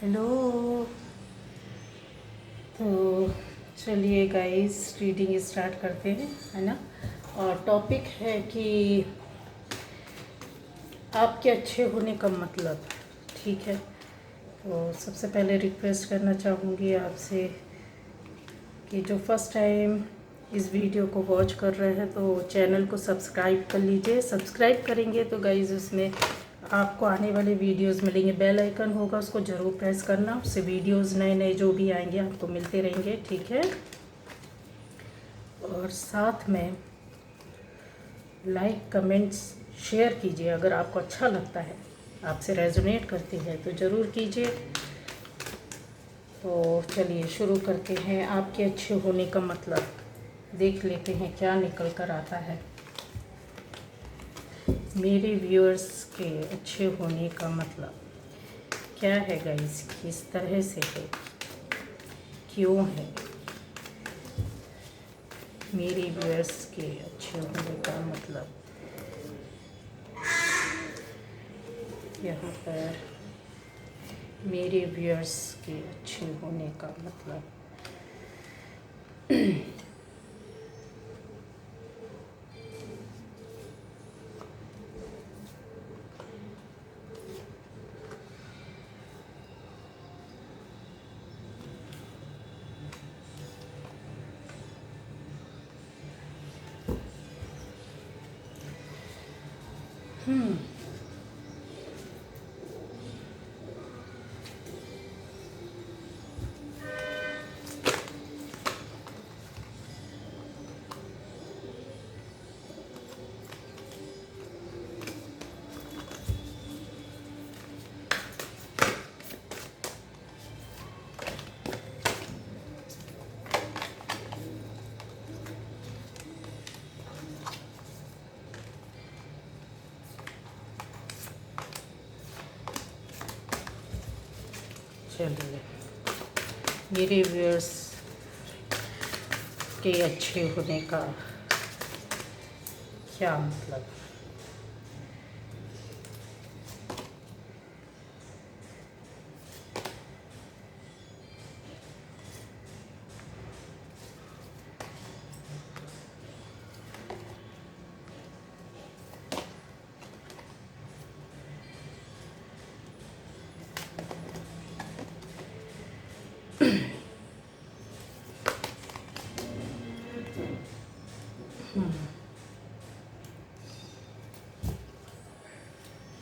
Hello. तो चलिए guys reading start करते हैं, है ना। और टॉपिक है कि आपके अच्छे होने का मतलब। ठीक है, तो सबसे पहले रिक्वेस्ट करना चाहूँगी आपसे कि जो फर्स्ट टाइम इस वीडियो को वॉच कर रहे हैं तो चैनल को सब्सक्राइब कर लीजिए। सब्सक्राइब करेंगे तो गाइस उसमें आपको आने वाले वीडियोस मिलेंगे, बेल आइकन होगा उसको ज़रूर प्रेस करना, उससे वीडियोस नए नए जो भी आएंगे आपको मिलते रहेंगे। ठीक है, और साथ में लाइक कमेंट्स शेयर कीजिए अगर आपको अच्छा लगता है, आपसे रेजोनेट करती है तो ज़रूर कीजिए। तो चलिए शुरू करते हैं। आपके अच्छे होने का मतलब देख लेते हैं क्या निकल कर आता है। मेरे व्यूअर्स के अच्छे होने का मतलब क्या है गाइस, किस तरह से है, क्यों है। मेरे व्यूअर्स के अच्छे होने का मतलब यहाँ पर मेरे व्यूअर्स के अच्छे होने का मतलब चलिए मेरे व्यूअर्स के अच्छे होने का क्या मतलब।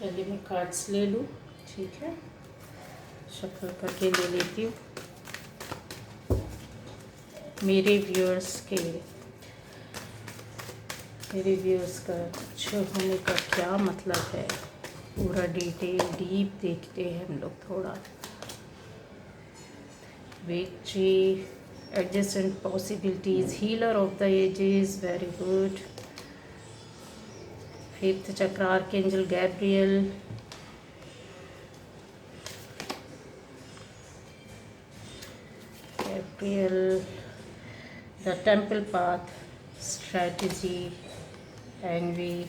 पहले मैं कार्ड्स ले लूँ, ठीक है, शफल करके ले लेती हूँ। मेरे व्यूअर्स का अच्छे होने का क्या मतलब है, पूरा डिटेल डीप देखते हैं हम लोग थोड़ा। Victory, adjacent possibilities, healer of the ages, very good. Fifth chakra archangel Gabriel, the temple path, strategy, angry,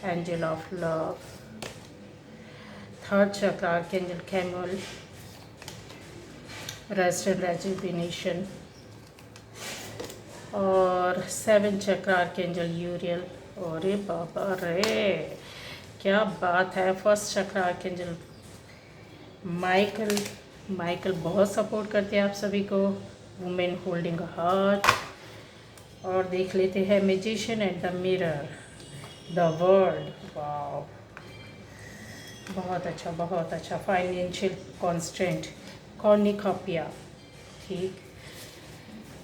angel of love. Third chakra archangel Chamuel, rest and rejuvenation. और सेवन चक्र आर्कएंजल यूरियल। अरे बाबा रे, क्या बात है। फर्स्ट चक्र आर्कएंजल माइकल बहुत support करते हैं आप सभी को। Women holding heart. और देख लेते हैं magician and the mirror, the world. Wow, बहुत अच्छा बहुत अच्छा। Financial constant, cornucopia. ठीक,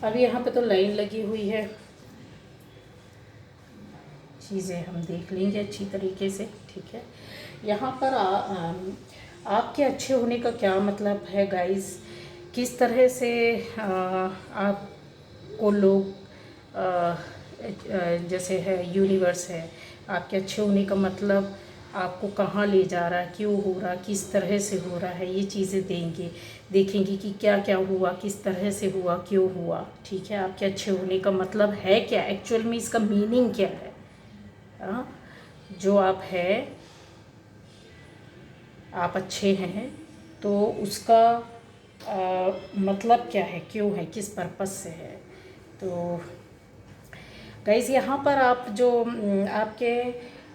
अब यहाँ पे तो लाइन लगी हुई है, चीज़ें हम देख लेंगे अच्छी तरीके से। ठीक है, यहाँ पर आपके अच्छे होने का क्या मतलब है गाइस, किस तरह से आपको लोग जैसे है यूनिवर्स है, आपके अच्छे होने का मतलब आपको कहाँ ले जा रहा है, क्यों हो रहा, किस तरह से हो रहा है, ये चीज़ें देखेंगे कि क्या क्या हुआ, किस तरह से हुआ, क्यों हुआ। ठीक है, आपके अच्छे होने का मतलब है क्या, एक्चुअल में इसका मीनिंग क्या है। जो आप है, आप अच्छे हैं, तो उसका मतलब क्या है, क्यों है, किस पर्पस से है। तो गाइज़ यहाँ पर आप जो आपके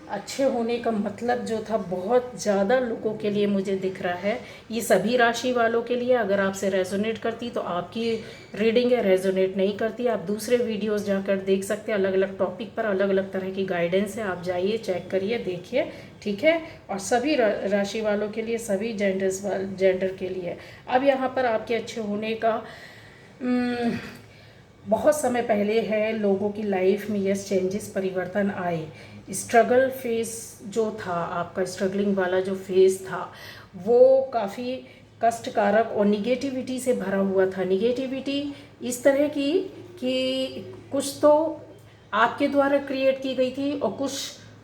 अच्छे होने का मतलब जो था, बहुत ज़्यादा लोगों के लिए मुझे दिख रहा है। ये सभी राशि वालों के लिए, अगर आपसे रेजोनेट करती तो आपकी रीडिंग है, रेजोनेट नहीं करती आप दूसरे वीडियोस जाकर देख सकते हैं। अलग अलग टॉपिक पर अलग अलग तरह की गाइडेंस है, आप जाइए, चेक करिए, देखिए, ठीक है। और सभी राशि वालों के लिए, सभी जेंडर के लिए। अब यहाँ पर आपके अच्छे होने का बहुत समय पहले है, लोगों की लाइफ में यस चेंजेस, परिवर्तन आए। स्ट्रगल फेस जो था आपका, स्ट्रगलिंग वाला जो फेस था, वो काफ़ी कष्टकारक और निगेटिविटी से भरा हुआ था। निगेटिविटी इस तरह की कि कुछ तो आपके द्वारा क्रिएट की गई थी और कुछ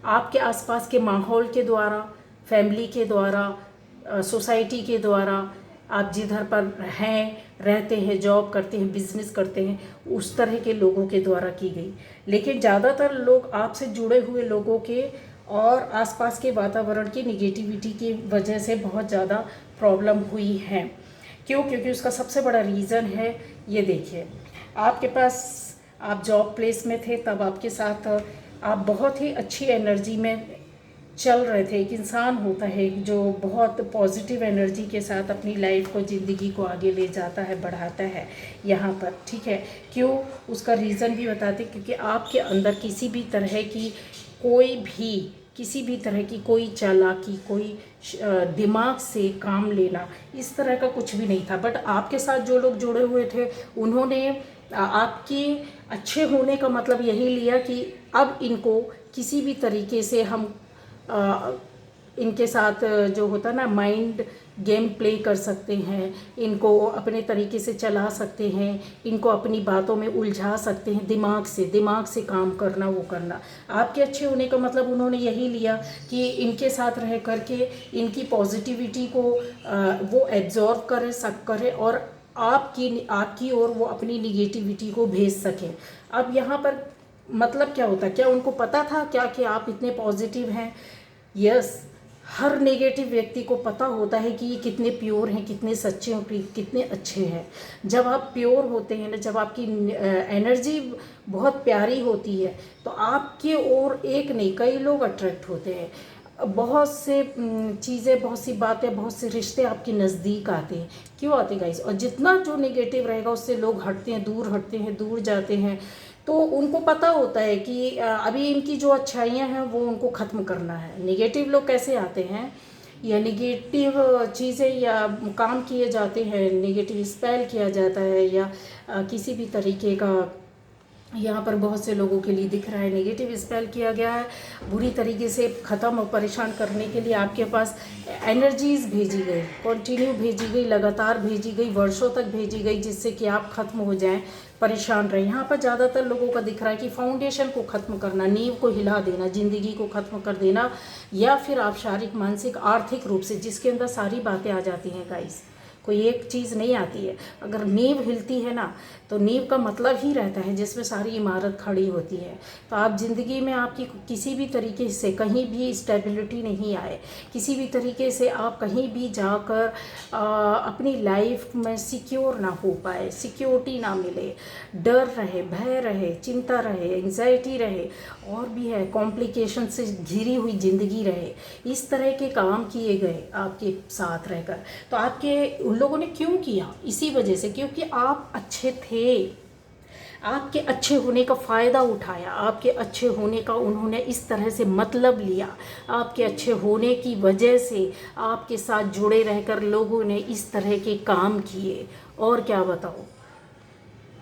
आपके आसपास के माहौल के द्वारा, फैमिली के द्वारा, सोसाइटी के द्वारा, आप जिधर पर हैं, रहते हैं, जॉब करते हैं, बिजनेस करते हैं, उस तरह के लोगों के द्वारा की गई। लेकिन ज़्यादातर लोग आपसे जुड़े हुए लोगों के और आसपास के वातावरण की निगेटिविटी की वजह से बहुत ज़्यादा प्रॉब्लम हुई है। क्यों? क्योंकि उसका सबसे बड़ा रीज़न है, ये देखिए, आपके पास, आप जॉब प्लेस में थे, तब आपके साथ आप बहुत ही अच्छी एनर्जी में चल रहे थे। एक इंसान होता है जो बहुत पॉजिटिव एनर्जी के साथ अपनी लाइफ को, ज़िंदगी को आगे ले जाता है, बढ़ाता है यहाँ पर, ठीक है। क्यों? उसका रीज़न भी बताते, क्योंकि आपके अंदर किसी भी तरह की किसी भी तरह की कोई चालाकी, कोई दिमाग से काम लेना, इस तरह का कुछ भी नहीं था। बट आपके साथ जो लोग जुड़े हुए थे, उन्होंने आपके अच्छे होने का मतलब यही लिया कि अब इनको किसी भी तरीके से हम इनके साथ जो होता ना, माइंड गेम प्ले कर सकते हैं, इनको अपने तरीके से चला सकते हैं, इनको अपनी बातों में उलझा सकते हैं, दिमाग से काम करना, वो करना। आपके अच्छे होने का मतलब उन्होंने यही लिया कि इनके साथ रह करके इनकी पॉजिटिविटी को वो एब्जॉर्व करे और आपकी ओर वो अपनी निगेटिविटी को भेज सकें। अब यहाँ पर मतलब क्या होता है, क्या उनको पता था क्या कि आप इतने पॉजिटिव हैं? यस, हर नेगेटिव व्यक्ति को पता होता है कि ये कितने प्योर हैं, कितने सच्चे हैं, कितने अच्छे हैं। जब आप प्योर होते हैं ना, जब आपकी एनर्जी बहुत प्यारी होती है, तो आपके ओर एक नहीं, कई लोग अट्रैक्ट होते हैं। बहुत से चीज़ें, बहुत सी बातें, बहुत से रिश्ते आपके नज़दीक आते हैं। क्यों आते गाइस? और जितना जो नेगेटिव रहेगा उससे लोग हटते हैं, दूर जाते हैं। तो उनको पता होता है कि अभी इनकी जो अच्छाइयाँ हैं वो उनको ख़त्म करना है। नेगेटिव लोग कैसे आते हैं, या नेगेटिव चीज़ें या काम किए जाते हैं, नेगेटिव स्पेल किया जाता है, या किसी भी तरीके का यहाँ पर बहुत से लोगों के लिए दिख रहा है नेगेटिव स्पेल किया गया है, बुरी तरीके से ख़त्म और परेशान करने के लिए आपके पास एनर्जीज़ भेजी गई, कंटिन्यू भेजी गई, लगातार भेजी गई, वर्षों तक भेजी गई, जिससे कि आप ख़त्म हो जाएं, परेशान रहे। यहाँ पर ज़्यादातर लोगों का दिख रहा है कि फाउंडेशन को ख़त्म करना, नींव को हिला देना, ज़िंदगी को ख़त्म कर देना, या फिर आप शारीरिक, मानसिक, आर्थिक रूप से, जिसके अंदर सारी बातें आ जाती हैं गाइस, कोई एक चीज़ नहीं आती है। अगर नींव हिलती है ना, तो नींव का मतलब ही रहता है जिसमें सारी इमारत खड़ी होती है। तो आप ज़िंदगी में आपकी किसी भी तरीके से कहीं भी स्टेबिलिटी नहीं आए, किसी भी तरीके से आप कहीं भी जाकर अपनी लाइफ में सिक्योर ना हो पाए, सिक्योरिटी ना मिले, डर रहे, भय रहे, चिंता रहे, एंजाइटी रहे, और भी है, कॉम्प्लिकेशन से घिरी हुई ज़िंदगी रहे, इस तरह के काम किए गए आपके साथ रहकर। तो आपके उन लोगों ने क्यों किया? इसी वजह से, क्योंकि आप अच्छे थे, आपके अच्छे होने का फ़ायदा उठाया, आपके अच्छे होने का उन्होंने इस तरह से मतलब लिया, आपके अच्छे होने की वजह से आपके साथ जुड़े रहकर लोगों ने इस तरह के काम किए। और क्या बताओ,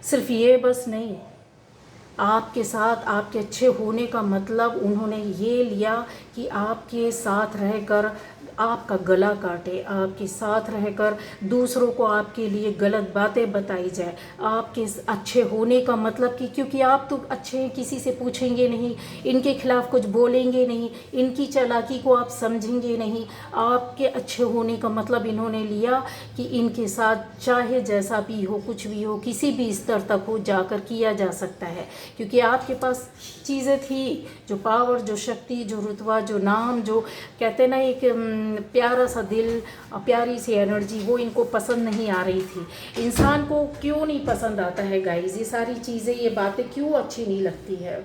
सिर्फ ये बस नहीं, आपके साथ आपके अच्छे होने का मतलब उन्होंने ये लिया कि आपके साथ रहकर आपका गला काटे, आपके साथ रहकर दूसरों को आपके लिए गलत बातें बताई जाए। आपके अच्छे होने का मतलब कि क्योंकि आप तो अच्छे हैं, किसी से पूछेंगे नहीं, इनके खिलाफ कुछ बोलेंगे नहीं, इनकी चालाकी को आप समझेंगे नहीं। आपके अच्छे होने का मतलब इन्होंने लिया कि इनके साथ चाहे जैसा भी हो, कुछ भी हो, किसी भी स्तर तक हो, जाकर किया जा सकता है, क्योंकि आपके पास चीज़ें थी, जो पावर, जो शक्ति, जो रुतबा, जो नाम, जो कहते ना एक प्यारा सा दिल, प्यारी सी एनर्जी, वो इनको पसंद नहीं आ रही थी। इंसान को क्यों नहीं पसंद आता है गाइस, ये सारी चीज़ें, ये बातें क्यों अच्छी नहीं लगती है?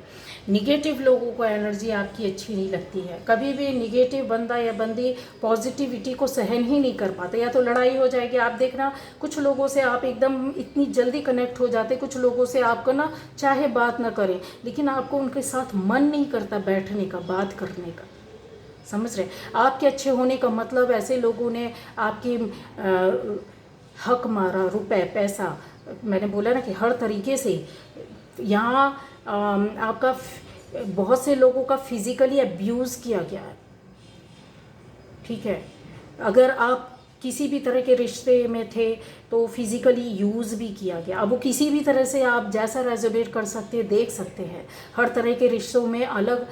निगेटिव लोगों को एनर्जी आपकी अच्छी नहीं लगती है। कभी भी निगेटिव बंदा या बंदी पॉजिटिविटी को सहन ही नहीं कर पाते, या तो लड़ाई हो जाएगी। आप देखना, कुछ लोगों से आप एकदम इतनी जल्दी कनेक्ट हो जाते, कुछ लोगों से आपको ना चाहे बात ना करें, लेकिन आपको उनके साथ मन नहीं करता बैठने का, बात करने का। समझ रहे? आपके अच्छे होने का मतलब ऐसे लोगों ने आपकी हक मारा, रुपए पैसा, मैंने बोला ना कि हर तरीके से यहाँ आपका बहुत से लोगों का फिजिकली अब्यूज़ किया गया है। ठीक है, अगर आप किसी भी तरह के रिश्ते में थे तो फिज़िकली यूज़ भी किया गया। अब वो किसी भी तरह से आप जैसा रेजोनेट कर सकते हैं, देख सकते हैं। हर तरह के रिश्तों में अलग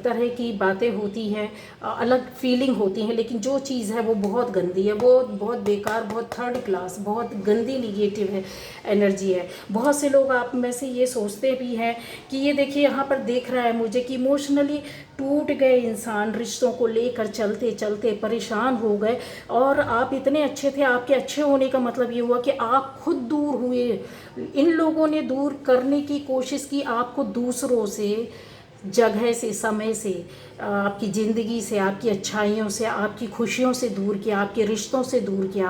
तरह की बातें होती हैं, अलग फीलिंग होती हैं, लेकिन जो चीज़ है वो बहुत गंदी है, वो बहुत बेकार, बहुत थर्ड क्लास, बहुत गंदी निगेटिव है, एनर्जी है। बहुत से लोग आप में से ये सोचते भी हैं कि ये देखिए यहाँ पर देख रहा है मुझे कि इमोशनली टूट गए इंसान, रिश्तों को लेकर चलते चलते परेशान हो गए, और आप इतने अच्छे थे। आपके अच्छे होने का मतलब ये हुआ कि आप खुद दूर हुए। इन लोगों ने दूर करने की कोशिश की आपको, दूसरों से, जगह से, समय से, आपकी ज़िंदगी से, आपकी अच्छाइयों से, आपकी खुशियों से दूर किया, आपके रिश्तों से दूर किया,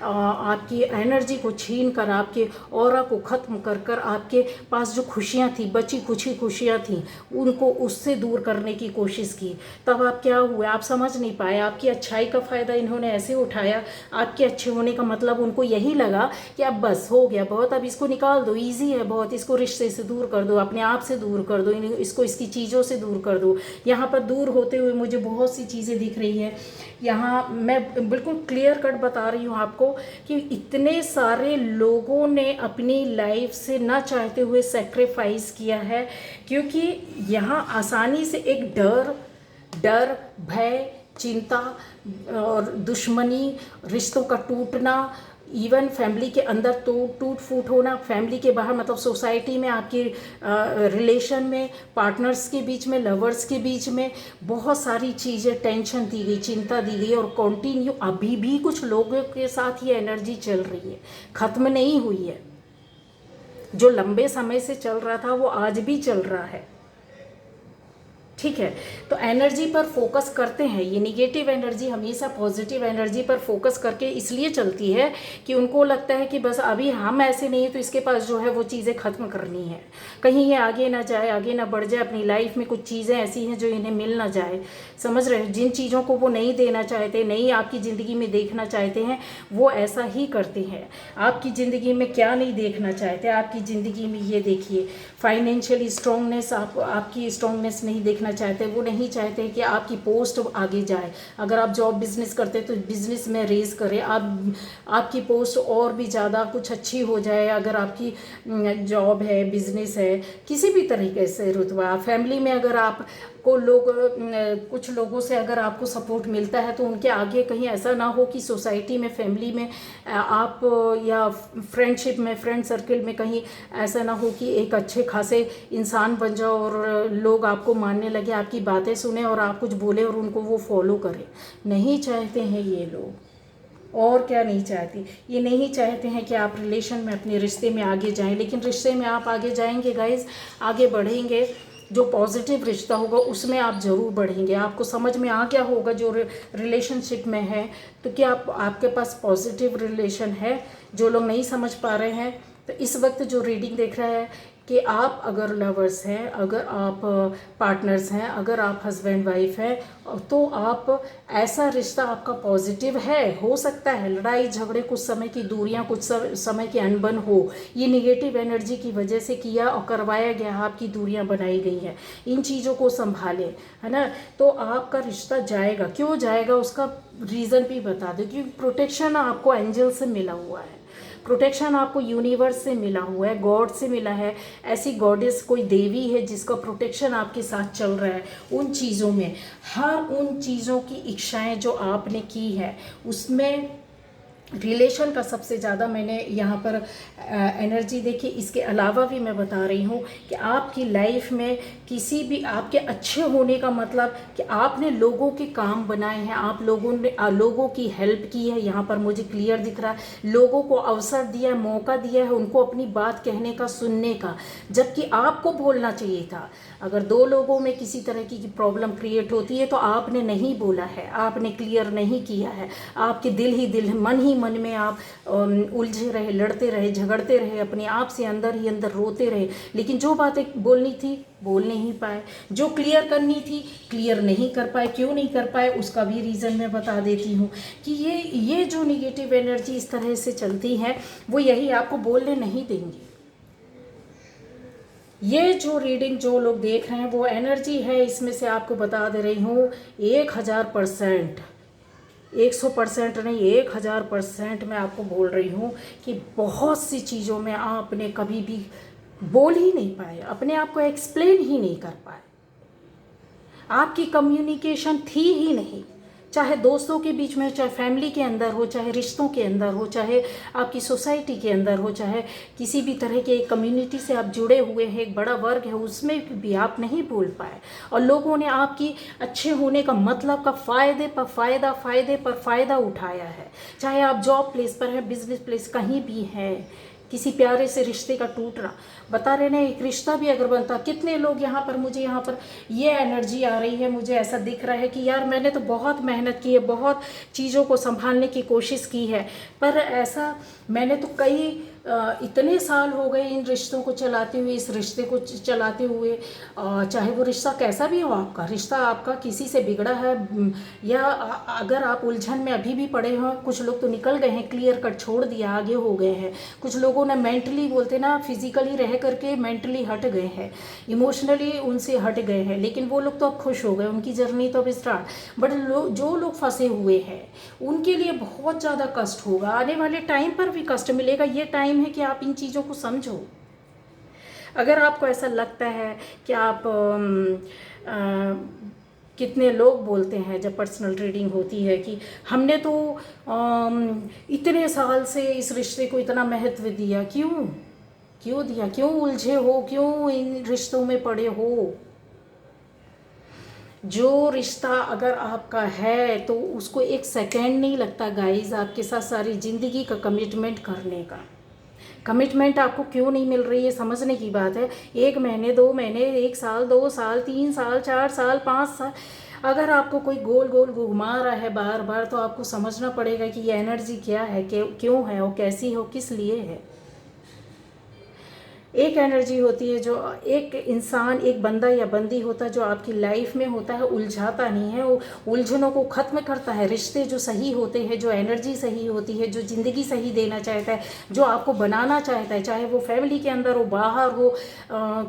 आपकी एनर्जी को छीन कर, आपके ऑरा को ख़त्म कर कर आपके पास जो खुशियाँ थी, बची कुछ ही खुशियाँ थी, उनको उससे दूर करने की कोशिश की। तब आप क्या हुए, आप समझ नहीं पाए। आपकी अच्छाई का फ़ायदा इन्होंने ऐसे उठाया, आपके अच्छे होने का मतलब उनको यही लगा कि अब बस हो गया बहुत, अब इसको निकाल दो, ईजी है बहुत, इसको रिश्ते से दूर कर दो, अपने आप से दूर कर दो, इसको इसकी चीज़ों से दूर कर दो। यहाँ पर दूर होते हुए मुझे बहुत सी चीज़ें दिख रही हैं। यहाँ मैं बिल्कुल क्लियर कट बता रही हूँ आपको कि इतने सारे लोगों ने अपनी लाइफ से ना चाहते हुए सेक्रीफाइस किया है, क्योंकि यहाँ आसानी से एक डर, भय, चिंता और दुश्मनी, रिश्तों का टूटना, इवन फैमिली के अंदर तो टूट फूट होना, फैमिली के बाहर मतलब सोसाइटी में, आपकी रिलेशन में, पार्टनर्स के बीच में, लवर्स के बीच में, बहुत सारी चीज़ें टेंशन दी गई, चिंता दी गई, और कंटिन्यू अभी भी कुछ लोगों के साथ ये एनर्जी चल रही है, ख़त्म नहीं हुई है। जो लंबे समय से चल रहा था वो आज भी चल रहा है। ठीक है, तो एनर्जी पर फोकस करते हैं। ये निगेटिव एनर्जी हमेशा पॉजिटिव एनर्जी पर फोकस करके इसलिए चलती है कि उनको लगता है कि बस अभी हम ऐसे नहीं हैं तो इसके पास जो है वो चीज़ें ख़त्म करनी है, कहीं ये आगे ना जाए, आगे ना बढ़ जाए। अपनी लाइफ में कुछ चीज़ें ऐसी हैं जो इन्हें मिल ना जाए, समझ रहे हो? जिन चीज़ों को वो नहीं देना चाहते, नहीं आपकी ज़िंदगी में देखना चाहते हैं, वो ऐसा ही करते हैं। आपकी ज़िंदगी में क्या नहीं देखना चाहते? आपकी ज़िंदगी में ये देखिए, फाइनेंशियली स्ट्रॉन्गनेस, आपकी स्ट्रॉन्गनेस नहीं देखना चाहते। वो नहीं चाहते कि आपकी पोस्ट आगे जाए। अगर आप जॉब बिजनेस करते तो बिजनेस में रेज करें, आपकी पोस्ट और भी ज़्यादा कुछ अच्छी हो जाए। अगर आपकी जॉब है, बिजनेस है, किसी भी तरीके से रुतबा, फैमिली में अगर आप को कुछ लोगों से अगर आपको सपोर्ट मिलता है तो उनके आगे कहीं ऐसा ना हो कि सोसाइटी में, फैमिली में आप, या फ्रेंडशिप में, फ्रेंड सर्कल में कहीं ऐसा ना हो कि एक अच्छे खासे इंसान बन जाओ और लोग आपको मानने लगे, आपकी बातें सुने और आप कुछ बोले और उनको वो फॉलो करें। नहीं चाहते हैं ये लोग। और क्या नहीं चाहती? ये नहीं चाहते हैं कि आप रिलेशन में, अपने रिश्ते में आगे जाएं। लेकिन रिश्ते में आप आगे जाएंगे गाइज, आगे बढ़ेंगे, जो पॉजिटिव रिश्ता होगा उसमें आप ज़रूर बढ़ेंगे। आपको समझ में आ गया होगा जो रिलेशनशिप में है तो क्या आपके पास पॉजिटिव रिलेशन है। जो लोग नहीं समझ पा रहे हैं तो इस वक्त जो रीडिंग देख रहा है कि आप अगर लवर्स हैं, अगर आप पार्टनर्स हैं, अगर आप हस्बैंड वाइफ हैं, तो आप ऐसा रिश्ता आपका पॉजिटिव है। हो सकता है लड़ाई झगड़े, कुछ समय की दूरियां, कुछ समय की अनबन हो, ये निगेटिव एनर्जी की वजह से किया और करवाया गया, आपकी दूरियां बनाई गई हैं। इन चीज़ों को संभालें, है ना। तो आपका रिश्ता जाएगा। क्यों जाएगा उसका रीज़न भी बता दो, क्योंकि प्रोटेक्शन आपको एंजल से मिला हुआ है, प्रोटेक्शन आपको यूनिवर्स से मिला हुआ है, गॉड से मिला है। ऐसी गॉडेस कोई देवी है जिसका प्रोटेक्शन आपके साथ चल रहा है उन चीज़ों में। हर उन चीज़ों की इच्छाएं जो आपने की है उसमें रिलेशन का सबसे ज़्यादा मैंने यहाँ पर एनर्जी देखी। इसके अलावा भी मैं बता रही हूँ कि आपकी लाइफ में किसी भी आपके अच्छे होने का मतलब कि आपने लोगों के काम बनाए हैं, आप लोगों ने लोगों की हेल्प की है, यहाँ पर मुझे क्लियर दिख रहा है। लोगों को अवसर दिया है, मौका दिया है उनको अपनी बात कहने का, सुनने का, जबकि आपको बोलना चाहिए था। अगर दो लोगों में किसी तरह की प्रॉब्लम क्रिएट होती है तो आपने नहीं बोला है, आपने क्लियर नहीं किया है, आपके दिल ही दिल, मन ही मन में आप उलझे रहे, लड़ते रहे, झगड़ते रहे, अपने आप से अंदर ही अंदर रोते रहे, लेकिन जो बातें बोलनी थी बोल नहीं पाए, जो क्लियर करनी थी क्लियर नहीं कर पाए। क्यों नहीं कर पाए उसका भी रीज़न मैं बता देती हूँ कि ये जो निगेटिव एनर्जी इस तरह से चलती है वो यही आपको बोलने नहीं देंगी। ये जो रीडिंग जो लोग देख रहे हैं वो एनर्जी है, इसमें से आपको बता दे रही हूँ 1000%, 100% नहीं, 1000% मैं आपको बोल रही हूँ कि बहुत सी चीज़ों में आपने कभी भी बोल ही नहीं पाए, अपने आप को एक्सप्लेन ही नहीं कर पाए, आपकी कम्युनिकेशन थी ही नहीं, चाहे दोस्तों के बीच में, चाहे फैमिली के अंदर हो, चाहे रिश्तों के अंदर हो, चाहे आपकी सोसाइटी के अंदर हो, चाहे किसी भी तरह के एक कम्युनिटी से आप जुड़े हुए हैं, एक बड़ा वर्ग है, उसमें भी आप नहीं बोल पाए। और लोगों ने आपकी अच्छे होने का मतलब का फ़ायदे पर फ़ायदा, फ़ायदे पर फ़ायदा उठाया है। चाहे आप जॉब प्लेस पर हैं, बिजनेस प्लेस कहीं भी हैं, किसी प्यारे से रिश्ते का टूटना, बता रहे ना, एक रिश्ता भी अगर बनता, कितने लोग यहाँ पर, मुझे यहाँ पर ये एनर्जी आ रही है, मुझे ऐसा दिख रहा है कि यार मैंने तो बहुत मेहनत की है, बहुत चीज़ों को संभालने की कोशिश की है, पर ऐसा मैंने तो कई इतने साल हो गए इन रिश्तों को चलाते हुए, इस रिश्ते को चलाते हुए, चाहे वो रिश्ता कैसा भी हो, आपका रिश्ता आपका किसी से बिगड़ा है या अगर आप उलझन में अभी भी पड़े हो, कुछ लोग तो निकल गए हैं, क्लियर कट छोड़ दिया, आगे हो गए हैं, कुछ लोगों ने मेंटली, बोलते ना, फिजिकली रह करके मेंटली हट गए हैं, इमोशनली उनसे हट गए हैं, लेकिन वो लोग तो अब खुश हो गए, उनकी जर्नी तो अब स्टार्ट। बट जो लोग फंसे हुए हैं उनके लिए बहुत ज़्यादा कष्ट होगा, आने वाले टाइम पर भी कष्ट मिलेगा। ये टाइम है कि आप इन चीज़ों को समझो। अगर आपको ऐसा लगता है कि आप कितने लोग बोलते हैं जब पर्सनल रीडिंग होती है कि हमने तो इतने साल से इस रिश्ते को इतना महत्व दिया, क्यों दिया, क्यों उलझे हो, क्यों इन रिश्तों में पड़े हो। जो रिश्ता अगर आपका है तो उसको एक सेकेंड नहीं लगता गाइस आपके साथ सारी ज़िंदगी का कमिटमेंट करने का। कमिटमेंट आपको क्यों नहीं मिल रही है, समझने की बात है। 1 महीने, 2 महीने, 1 साल, 2 साल, 3 साल, 4 साल, 5 साल, अगर आपको कोई गोल गोल घुमा रहा है बार बार, तो आपको समझना पड़ेगा कि ये एनर्जी क्या है, क्यों है, और कैसी हो, किस लिए है। एक एनर्जी होती है जो एक इंसान, एक बंदा या बंदी होता है जो आपकी लाइफ में होता है, उलझाता नहीं है, वो उलझनों को ख़त्म करता है। रिश्ते जो सही होते हैं, जो एनर्जी सही होती है, जो ज़िंदगी सही देना चाहता है, जो आपको बनाना चाहता है, चाहे वो फैमिली के अंदर हो, बाहर हो,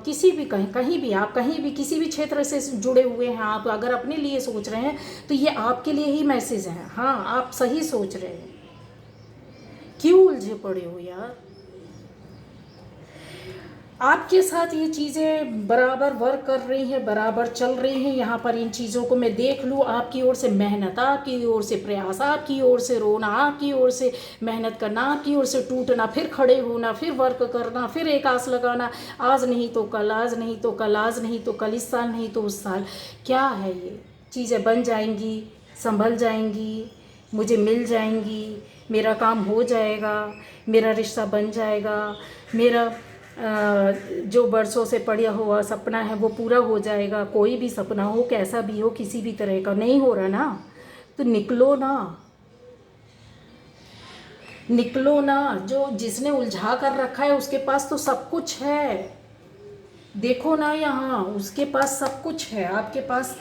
किसी भी कहीं भी, आप कहीं भी किसी भी क्षेत्र से जुड़े हुए हैं, आप अगर अपने लिए सोच रहे हैं तो ये आपके लिए ही मैसेज है। हाँ, आप सही सोच रहे हैं। क्यों उलझे पड़े हो यार। आपके साथ ये चीज़ें बराबर वर्क कर रही हैं, बराबर चल रही हैं। यहाँ पर इन चीज़ों को मैं देख लूँ, आपकी ओर से मेहनत, आपकी ओर से प्रयास, आपकी ओर से रोना, आपकी ओर से मेहनत करना, आपकी ओर से टूटना, फिर खड़े होना, फिर वर्क करना, फिर एक आस लगाना, आज नहीं तो कल, आज नहीं तो कल, आज नहीं तो कल, इस साल नहीं तो उस साल। क्या है ये चीज़ें बन जाएंगी, संभल जाएंगी, मुझे मिल जाएंगी, मेरा काम हो जाएगा, मेरा रिश्ता बन जाएगा, मेरा जो बरसों से पड़ा हुआ सपना है वो पूरा हो जाएगा। कोई भी सपना हो, कैसा भी हो, किसी भी तरह का नहीं हो रहा ना, तो निकलो ना, निकलो ना। जो जिसने उलझा कर रखा है उसके पास तो सब कुछ है। देखो ना, यहाँ उसके पास सब कुछ है, आपके पास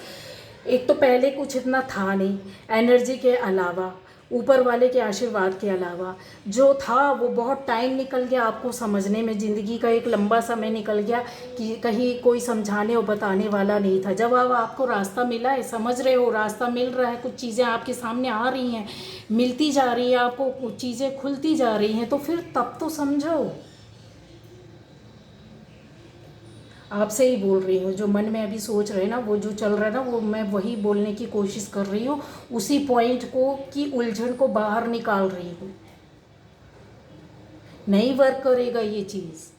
एक तो पहले कुछ इतना था नहीं, एनर्जी के अलावा, ऊपर वाले के आशीर्वाद के अलावा जो था वो बहुत टाइम निकल गया आपको समझने में, ज़िंदगी का एक लंबा समय निकल गया कि कहीं कोई समझाने और बताने वाला नहीं था। जब अब आपको रास्ता मिला है, समझ रहे हो, रास्ता मिल रहा है, कुछ चीज़ें आपके सामने आ रही हैं, मिलती जा रही है आपको, कुछ चीज़ें खुलती जा रही हैं, तो फिर तब तो समझो। आपसे ही बोल रही हूँ, जो मन में अभी सोच रहे हैं ना, वो जो चल रहा है ना, वो मैं वही बोलने की कोशिश कर रही हूँ, उसी पॉइंट को, की उलझन को बाहर निकाल रही हूँ। नहीं वर्क करेगा ये चीज़,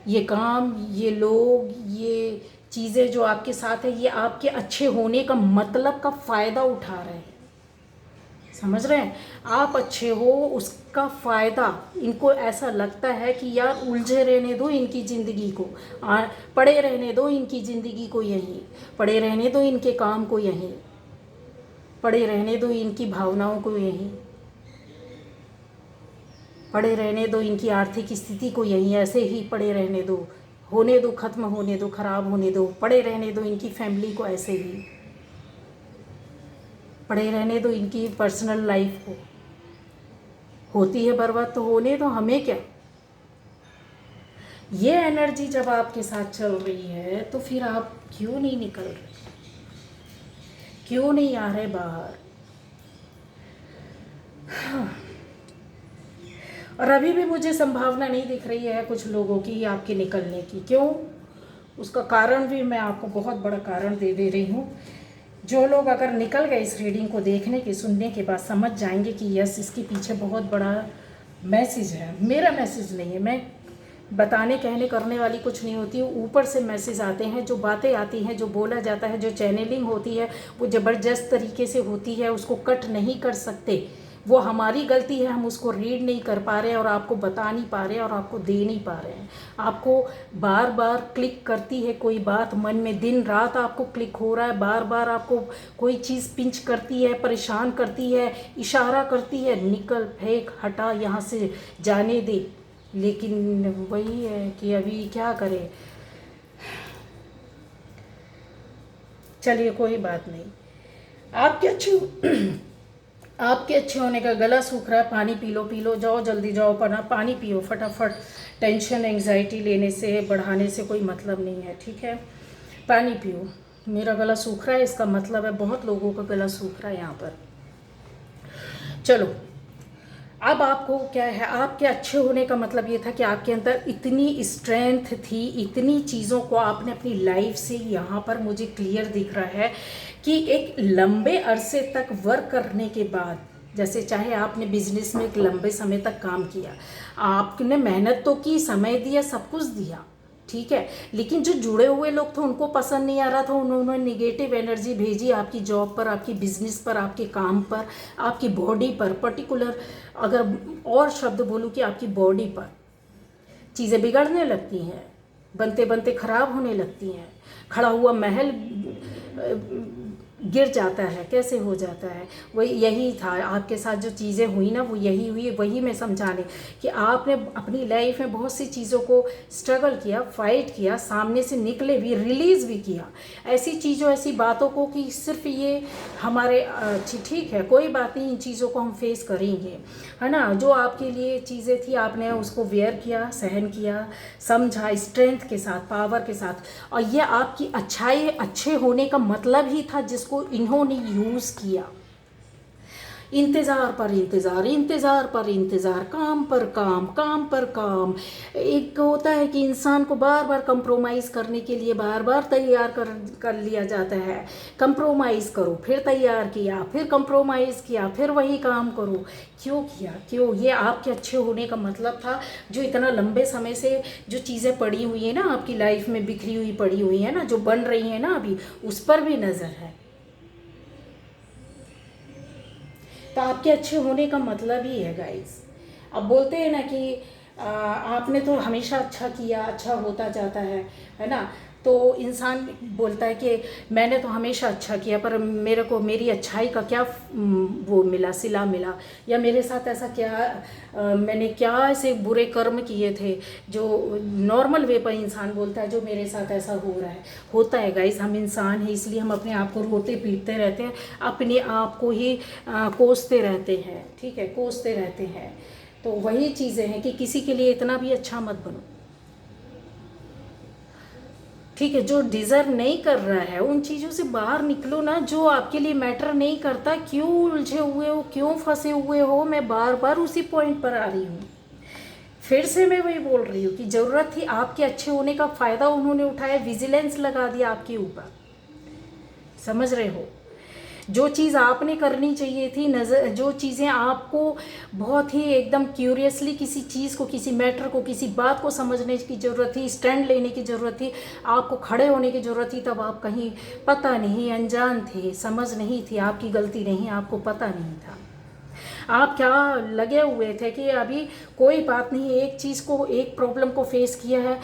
ये काम, ये लोग, ये चीज़ें जो आपके साथ है, ये आपके अच्छे होने का मतलब का फ़ायदा उठा रहे हैं। समझ रहे हैं? आप अच्छे हो उसका फ़ायदा इनको ऐसा लगता है कि यार उलझे रहने दो इनकी ज़िंदगी को, पड़े रहने दो इनकी ज़िंदगी को यहीं, पड़े रहने दो इनके काम को यहीं, पड़े रहने दो इनकी भावनाओं को यहीं, पड़े रहने दो इनकी आर्थिक स्थिति को यहीं, ऐसे ही पड़े रहने दो, होने दो, ख़त्म होने दो, ख़राब होने दो, पड़े रहने दो इनकी फैमिली को, ऐसे ही पड़े रहने दो इनकी पर्सनल लाइफ को। होती है बर्बाद तो होने दो, हमें क्या। ये एनर्जी जब आपके साथ चल रही है तो फिर आप क्यों नहीं निकल रहे, क्यों नहीं आ रहे बाहर। और अभी भी मुझे संभावना नहीं दिख रही है कुछ लोगों की आपके निकलने की। क्यों? उसका कारण भी मैं आपको बहुत बड़ा कारण दे रही हूँ। जो लोग अगर निकल गए इस रीडिंग को देखने के, सुनने के बाद समझ जाएंगे कि यस, इसके पीछे बहुत बड़ा मैसेज है। मेरा मैसेज नहीं है, मैं बताने कहने करने वाली कुछ नहीं होती हूँ। ऊपर से मैसेज आते हैं, जो बातें आती हैं, जो बोला जाता है, जो चैनलिंग होती है, वो ज़बरदस्त तरीके से होती है, उसको कट नहीं कर सकते। वो हमारी गलती है, हम उसको रीड नहीं कर पा रहे और आपको बता नहीं पा रहे और आपको दे नहीं पा रहे हैं। आपको बार बार क्लिक करती है कोई बात मन में, दिन रात आपको क्लिक हो रहा है, बार बार आपको कोई चीज़ पिंच करती है, परेशान करती है, इशारा करती है, निकल, फेंक, हटा, यहाँ से जाने दे। लेकिन वही है कि अभी क्या करें। चलिए कोई बात नहीं, आपके अच्छे होने का गला सूख रहा है, पानी पी लो, जाओ जल्दी जाओ, पानी पियो फटाफट। टेंशन एंग्जाइटी लेने से, बढ़ाने से कोई मतलब नहीं है, ठीक है? पानी पियो। मेरा गला सूख रहा है, इसका मतलब है बहुत लोगों का गला सूख रहा है यहाँ पर। चलो, अब आपको क्या है, आपके अच्छे होने का मतलब ये था कि आपके अंदर इतनी स्ट्रेंथ थी, इतनी चीज़ों को आपने अपनी लाइफ से, यहाँ पर मुझे क्लियर दिख रहा है कि एक लंबे अरसे तक वर्क करने के बाद, जैसे चाहे आपने बिजनेस में एक लंबे समय तक काम किया, आपने मेहनत तो की, समय दिया, सब कुछ दिया, ठीक है, लेकिन जो जुड़े हुए लोग थे उनको पसंद नहीं आ रहा था, उन्होंने निगेटिव एनर्जी भेजी आपकी जॉब पर, आपकी बिजनेस पर, आपके काम पर, आपकी बॉडी पर, पर्टिकुलर अगर और शब्द बोलूँ कि आपकी बॉडी पर चीज़ें बिगड़ने लगती हैं, बनते बनते ख़राब होने लगती हैं, खड़ा हुआ महल गिर जाता है, कैसे हो जाता है। वही यही था आपके साथ, जो चीज़ें हुई ना वो यही हुई। वही मैं समझाने कि आपने अपनी लाइफ में बहुत सी चीज़ों को स्ट्रगल किया, फाइट किया, सामने से निकले भी, रिलीज़ भी किया ऐसी चीज़ों, ऐसी बातों को कि सिर्फ ये हमारे ठीक है, कोई बात नहीं, इन चीज़ों को हम फेस करेंगे, है ना। जो आपके लिए चीज़ें थी आपने उसको वेयर किया, सहन किया, समझा, स्ट्रेंथ के साथ, पावर के साथ। और ये आपकी अच्छाई, अच्छे होने का मतलब ही था जिसको इन्होंने यूज़ किया। इंतज़ार पर इंतज़ार, इंतज़ार पर इंतज़ार, काम पर काम, काम पर काम। एक होता है कि इंसान को बार बार कंप्रोमाइज़ करने के लिए बार बार तैयार कर लिया जाता है। कंप्रोमाइज़ करो, फिर तैयार किया, फिर कंप्रोमाइज़ किया, फिर वही काम करो। क्यों किया? क्यों? ये आपके अच्छे होने का मतलब था। जो इतना लंबे समय से जो चीज़ें पड़ी हुई हैं ना आपकी लाइफ में, बिखरी हुई पड़ी हुई हैं ना, जो बन रही हैं ना अभी, उस पर भी नज़र है। तो आपके अच्छे होने का मतलब ही है गाइस। अब बोलते हैं ना कि आपने तो हमेशा अच्छा किया, अच्छा होता जाता है ना। तो इंसान बोलता है कि मैंने तो हमेशा अच्छा किया, पर मेरे को मेरी अच्छाई का क्या वो मिला, सिला मिला, या मेरे साथ ऐसा क्या मैंने क्या ऐसे बुरे कर्म किए थे, जो नॉर्मल वे पर इंसान बोलता है जो मेरे साथ ऐसा हो रहा है। होता है गाइस, हम इंसान हैं, इसलिए हम अपने आप को रोते पीटते रहते हैं, अपने आप को ही कोसते रहते हैं, ठीक है, कोसते रहते हैं। तो वही चीज़ें हैं कि किसी के लिए इतना भी अच्छा मत बनो, ठीक है। जो डिज़र्व नहीं कर रहा है उन चीज़ों से बाहर निकलो ना, जो आपके लिए मैटर नहीं करता। क्यों उलझे हुए हो, क्यों फंसे हुए हो? मैं बार बार उसी पॉइंट पर आ रही हूँ, फिर से मैं वही बोल रही हूँ कि ज़रूरत थी, आपके अच्छे होने का फ़ायदा उन्होंने उठाया, विजिलेंस लगा दिया आपके ऊपर, समझ रहे हो। जो चीज़ आपने करनी चाहिए थी, नज़र जो चीज़ें आपको बहुत ही एकदम क्यूरियसली किसी चीज़ को, किसी मैटर को, किसी बात को समझने की ज़रूरत थी, स्टैंड लेने की ज़रूरत थी, आपको खड़े होने की ज़रूरत थी, तब आप कहीं पता नहीं, अनजान थे, समझ नहीं थी, आपकी गलती नहीं, आपको पता नहीं था। आप क्या लगे हुए थे कि अभी कोई बात नहीं, एक चीज़ को, एक प्रॉब्लम को फेस किया है,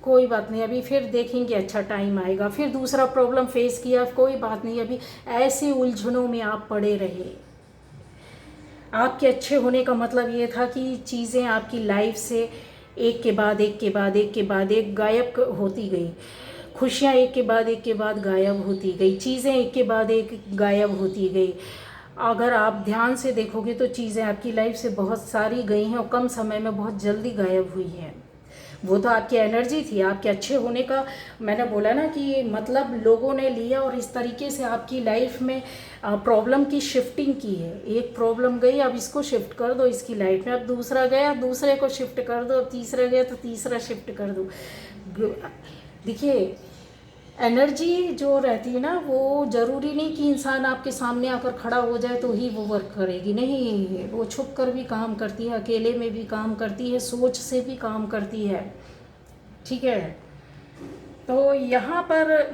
कोई बात नहीं, अभी फिर देखेंगे, अच्छा टाइम आएगा, फिर दूसरा प्रॉब्लम फेस किया, कोई बात नहीं, अभी ऐसे उलझनों में आप पड़े रहे। आपके अच्छे होने का मतलब ये था कि चीज़ें आपकी लाइफ से एक के बाद एक के बाद एक के बाद एक गायब होती गई, खुशियाँ एक के बाद एक के बाद गायब होती गई, चीज़ें एक के बाद एक गायब होती गई। अगर आप ध्यान से देखोगे तो चीज़ें आपकी लाइफ से बहुत सारी गई हैं और कम समय में बहुत जल्दी गायब हुई हैं। वो तो आपकी एनर्जी थी, आपके अच्छे होने का मैंने बोला ना कि मतलब लोगों ने लिया और इस तरीके से आपकी लाइफ में प्रॉब्लम की शिफ्टिंग की है। एक प्रॉब्लम गई, अब इसको शिफ्ट कर दो इसकी लाइफ में, अब दूसरा गया, दूसरे को शिफ्ट कर दो, अब तीसरा गया तो तीसरा शिफ्ट कर दो। देखिए, एनर्जी जो रहती है ना, वो ज़रूरी नहीं कि इंसान आपके सामने आकर खड़ा हो जाए तो ही वो वर्क करेगी, नहीं, वो छुप कर भी काम करती है, अकेले में भी काम करती है, सोच से भी काम करती है, ठीक है। तो यहाँ पर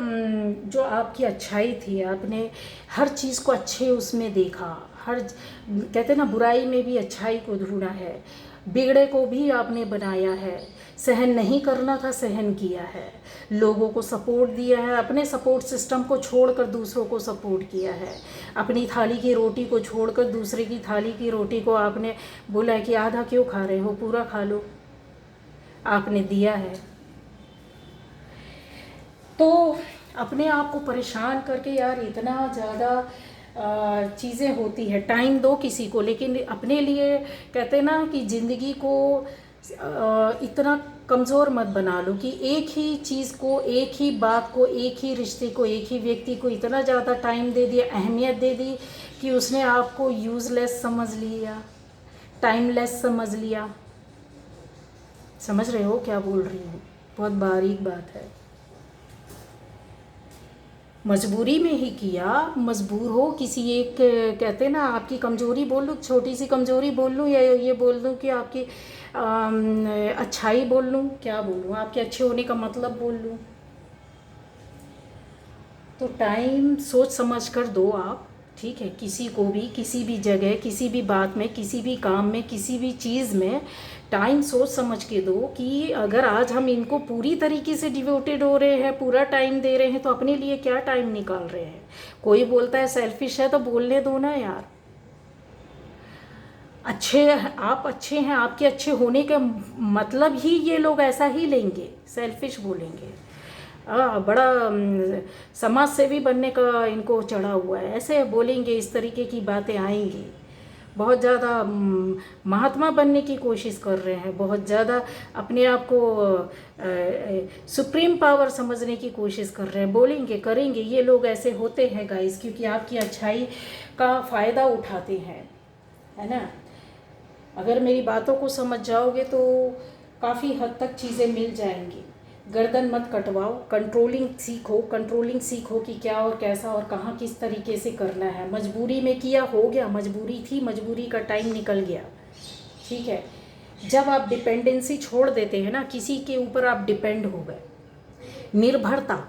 जो आपकी अच्छाई थी, आपने हर चीज़ को अच्छे उसमें देखा, हर कहते हैं ना, बुराई में भी अच्छाई को ढूंढा है, बिगड़े को भी आपने बनाया है, सहन नहीं करना था सहन किया है, लोगों को सपोर्ट दिया है, अपने सपोर्ट सिस्टम को छोड़कर दूसरों को सपोर्ट किया है, अपनी थाली की रोटी को छोड़कर दूसरे की थाली की रोटी को आपने बोला है कि आधा क्यों खा रहे हो, पूरा खा लो, आपने दिया है। तो अपने आप को परेशान करके यार इतना ज़्यादा चीज़ें होती है, टाइम दो किसी को, लेकिन अपने लिए कहते हैं ना कि ज़िंदगी को इतना कमज़ोर मत बना लो कि एक ही चीज़ को, एक ही बात को, एक ही रिश्ते को, एक ही व्यक्ति को इतना ज़्यादा टाइम दे दिया, अहमियत दे दी कि उसने आपको यूज़लेस समझ लिया, टाइमलेस समझ लिया। समझ रहे हो क्या बोल रही हूँ? बहुत बारीक बात है। मजबूरी में ही किया, मजबूर हो किसी एक, कहते हैं ना, आपकी कमज़ोरी बोल लूँ, छोटी सी कमज़ोरी बोल लूँ, या ये बोल दूँ कि आपकी अच्छाई बोल लूँ, क्या बोलूँ, आपके अच्छे होने का मतलब बोल लूँ। तो टाइम सोच समझ कर दो आप, ठीक है, किसी को भी, किसी भी जगह, किसी भी बात में, किसी भी काम में, किसी भी चीज़ में टाइम सोच समझ के दो कि अगर आज हम इनको पूरी तरीके से डिवोटेड हो रहे हैं, पूरा टाइम दे रहे हैं, तो अपने लिए क्या टाइम निकाल रहे हैं। कोई बोलता है सेल्फिश है, तो बोलने दो ना यार, अच्छे, आप अच्छे हैं, आपके अच्छे होने का मतलब ही ये लोग ऐसा ही लेंगे, सेल्फिश बोलेंगे। बड़ा समाज सेवी बनने का इनको चढ़ा हुआ है, ऐसे बोलेंगे, इस तरीके की बातें आएंगी। बहुत ज़्यादा महात्मा बनने की कोशिश कर रहे हैं, बहुत ज़्यादा अपने आप को सुप्रीम पावर समझने की कोशिश कर रहे हैं, बोलेंगे, करेंगे। ये लोग ऐसे होते हैं गाइस, क्योंकि आपकी अच्छाई का फ़ायदा उठाते हैं, है ना। अगर मेरी बातों को समझ जाओगे तो काफ़ी हद तक चीज़ें मिल जाएंगी। गर्दन मत कटवाओ, कंट्रोलिंग सीखो कि क्या और कैसा और कहाँ किस तरीके से करना है। मजबूरी में किया, हो गया, मजबूरी थी, मजबूरी का टाइम निकल गया, ठीक है। जब आप डिपेंडेंसी छोड़ देते हैं ना, किसी के ऊपर आप डिपेंड हो गए, निर्भरता,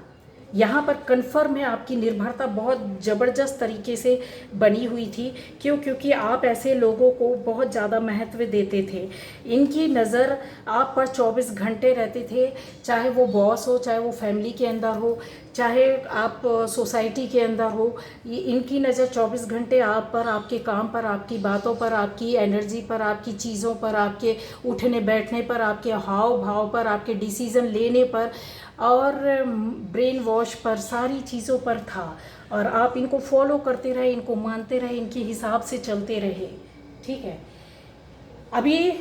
यहाँ पर कन्फर्म है आपकी निर्भरता बहुत ज़बरदस्त तरीके से बनी हुई थी। क्यों? क्योंकि आप ऐसे लोगों को बहुत ज़्यादा महत्व देते थे, इनकी नज़र आप पर 24 घंटे रहते थे, चाहे वो बॉस हो, चाहे वो फैमिली के अंदर हो, चाहे आप सोसाइटी के अंदर हो, ये इनकी नज़र 24 घंटे आप पर, आपके काम पर, आपकी बातों पर, आपकी एनर्जी पर, आपकी चीज़ों पर, आपके उठने बैठने पर, आपके हाव भाव पर, आपके डिसीज़न लेने पर और ब्रेन वॉश पर, सारी चीज़ों पर था। और आप इनको फॉलो करते रहे, इनको मानते रहे, इनके हिसाब से चलते रहे, ठीक है। अभी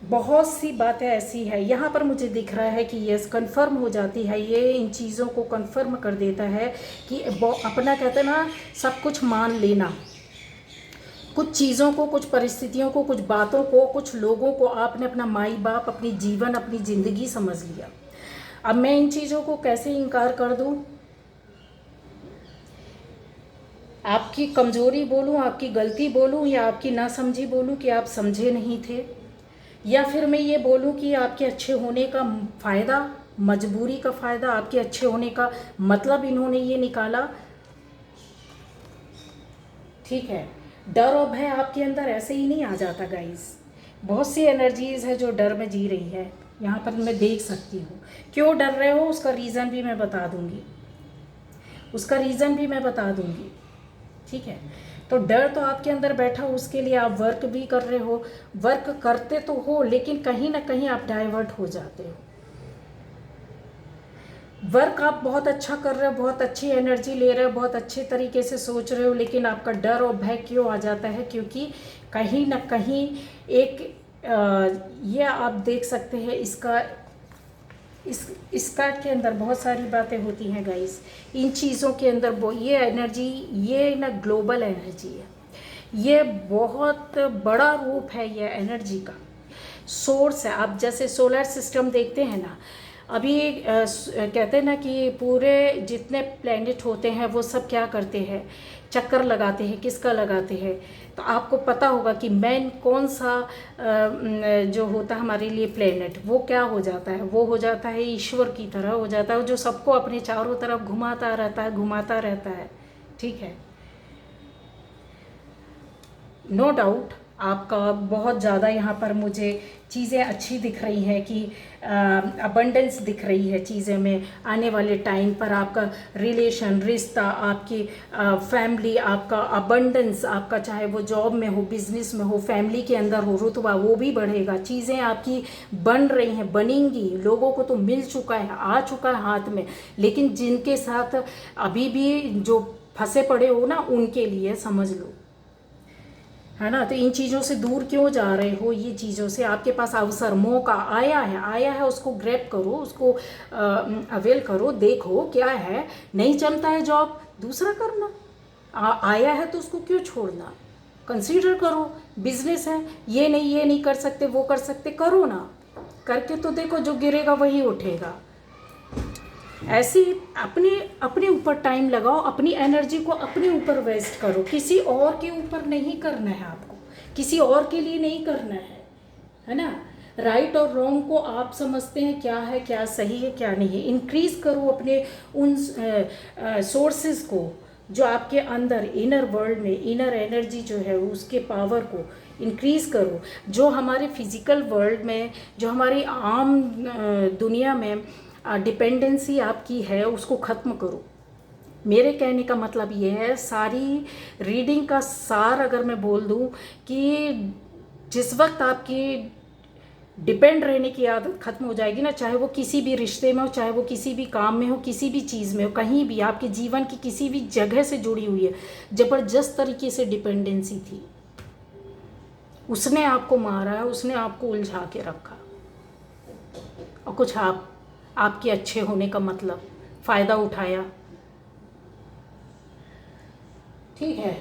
बहुत सी बातें ऐसी है, यहाँ पर मुझे दिख रहा है कि यस कंफर्म हो जाती है, ये इन चीज़ों को कंफर्म कर देता है कि अपना, कहते हैं ना, सब कुछ मान लेना, कुछ चीज़ों को, कुछ परिस्थितियों को, कुछ बातों को, कुछ लोगों को आपने अपना माई बाप, अपनी जीवन, अपनी ज़िंदगी समझ लिया। अब मैं इन चीज़ों को कैसे इनकार कर दूं? आपकी कमज़ोरी बोलूँ, आपकी गलती बोलूँ, या आपकी नासमझी बोलूँ कि आप समझे नहीं थे, या फिर मैं ये बोलूँ कि आपके अच्छे होने का फ़ायदा, मजबूरी का फ़ायदा, आपके अच्छे होने का मतलब इन्होंने ये निकाला। ठीक है, डर और भय आपके अंदर ऐसे ही नहीं आ जाता गाइस। बहुत सी एनर्जीज़ है जो डर में जी रही है, यहाँ पर मैं देख सकती हूँ। क्यों डर रहे हो उसका रीज़न भी मैं बता दूँगी, उसका रीज़न भी मैं बता दूँगी। ठीक है, तो डर तो आपके अंदर बैठा, उसके लिए आप वर्क भी कर रहे हो, वर्क करते तो हो, लेकिन कहीं ना कहीं आप डाइवर्ट हो जाते हो। वर्क आप बहुत अच्छा कर रहे हो, बहुत अच्छी एनर्जी ले रहे हो, बहुत अच्छे तरीके से सोच रहे हो, लेकिन आपका डर और भय क्यों आ जाता है? क्योंकि कहीं ना कहीं एक ये आप देख सकते हैं, इसका के अंदर बहुत सारी बातें होती हैं गाइस। इन चीज़ों के अंदर ये एनर्जी, ये ना ग्लोबल एनर्जी है, ये बहुत बड़ा रूप है, ये एनर्जी का सोर्स है। आप जैसे सोलर सिस्टम देखते हैं ना, अभी कहते हैं ना कि पूरे जितने प्लैनेट होते हैं वो सब क्या करते हैं, चक्कर लगाते हैं। किसका लगाते हैं? तो आपको पता होगा कि मेन कौन सा जो होता है हमारे लिए प्लैनेट, वो क्या हो जाता है? वो हो जाता है ईश्वर की तरह हो जाता है, जो सबको अपने चारों तरफ घुमाता रहता है, घुमाता रहता है। ठीक है, नो डाउट आपका बहुत ज़्यादा यहाँ पर मुझे चीज़ें अच्छी दिख रही हैं कि अबंडेंस दिख रही है चीज़ें में। आने वाले टाइम पर आपका रिलेशन, रिश्ता, आपकी फैमिली, आपका अबंडेंस, आपका चाहे वो जॉब में हो, बिजनेस में हो, फैमिली के अंदर हो, रुतबा वो भी बढ़ेगा। चीज़ें आपकी बन रही हैं, बनेंगी। लोगों को तो मिल चुका है, आ चुका है हाथ में, लेकिन जिनके साथ अभी भी जो फंसे पड़े हो ना, उनके लिए समझ लो, है ना। तो इन चीज़ों से दूर क्यों जा रहे हो? ये चीज़ों से आपके पास अवसर, मौका आया है, उसको ग्रैब करो, उसको अवेल करो। देखो क्या है, नहीं चलता है जॉब, दूसरा करना। आया है तो उसको क्यों छोड़ना? कंसीडर करो। बिजनेस है, ये नहीं कर सकते, वो कर सकते, करो ना। करके तो देखो, जो गिरेगा वही उठेगा। ऐसे ही अपने अपने ऊपर टाइम लगाओ, अपनी एनर्जी को अपने ऊपर वेस्ट करो। किसी और के ऊपर नहीं करना है आपको, किसी और के लिए नहीं करना है ना। राइट और रॉन्ग को आप समझते हैं, क्या है, क्या सही है, क्या नहीं है। इंक्रीज करो अपने उन सोर्सेज को जो आपके अंदर इनर वर्ल्ड में, इनर एनर्जी जो है उसके पावर को इंक्रीज़ करो। जो हमारे फिज़िकल वर्ल्ड में, जो हमारी आम दुनिया में डिपेंडेंसी आपकी है, उसको ख़त्म करो। मेरे कहने का मतलब ये है, सारी रीडिंग का सार अगर मैं बोल दूं कि जिस वक्त आपकी डिपेंड रहने की आदत ख़त्म हो जाएगी ना, चाहे वो किसी भी रिश्ते में हो, चाहे वो किसी भी काम में हो, किसी भी चीज़ में हो, कहीं भी आपके जीवन की किसी भी जगह से जुड़ी हुई है, ज़बरदस्त तरीके से डिपेंडेंसी थी, उसने आपको मारा है, उसने आपको उलझा के रखा, और कुछ आपके अच्छे होने का मतलब फ़ायदा उठाया। ठीक है,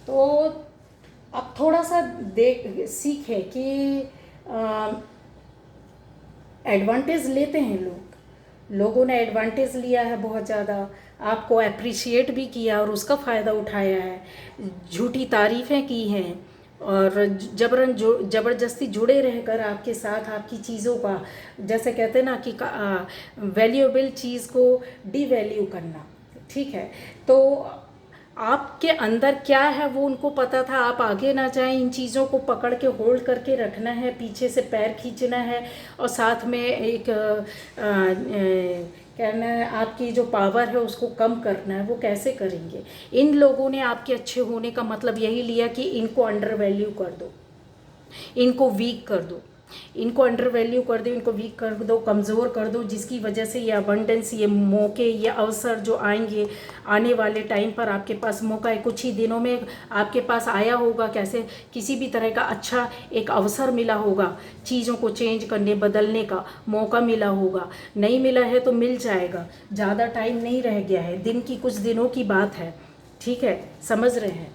तो अब थोड़ा सा सीखें कि एडवांटेज लेते हैं लोगों ने एडवांटेज लिया है बहुत ज़्यादा, आपको अप्रिशिएट भी किया और उसका फ़ायदा उठाया है, झूठी तारीफ़ें की हैं, और ज़बरदस्ती जुड़े रहकर आपके साथ आपकी चीज़ों का, जैसे कहते हैं ना कि वैल्यूएबल चीज़ को डिवैल्यू करना। ठीक है, तो आपके अंदर क्या है वो उनको पता था, आप आगे ना जाएं, इन चीज़ों को पकड़ के होल्ड करके रखना है, पीछे से पैर खींचना है, और साथ में एक कहना है आपकी जो पावर है उसको कम करना है। वो कैसे करेंगे? इन लोगों ने आपके अच्छे होने का मतलब यही लिया कि इनको अंडर वैल्यू कर दो, इनको वीक कर दो, इनको अंडर वैल्यू कर दो, इनको वीक कर दो, कमज़ोर कर दो, जिसकी वजह से ये अबंडेंस, ये मौके, ये अवसर जो आएंगे आने वाले टाइम पर आपके पास मौका है, कुछ ही दिनों में आपके पास आया होगा, कैसे किसी भी तरह का अच्छा एक अवसर मिला होगा, चीज़ों को चेंज करने, बदलने का मौका मिला होगा। नहीं मिला है तो मिल जाएगा, ज़्यादा टाइम नहीं रह गया है, दिन की कुछ दिनों की बात है। ठीक है, समझ रहे हैं।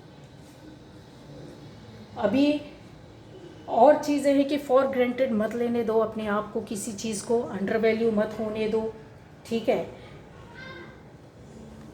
अभी और चीज़ें हैं कि फॉर ग्रांटेड मत लेने दो अपने आप को, किसी चीज़ को अंडर वैल्यू मत होने दो। ठीक है,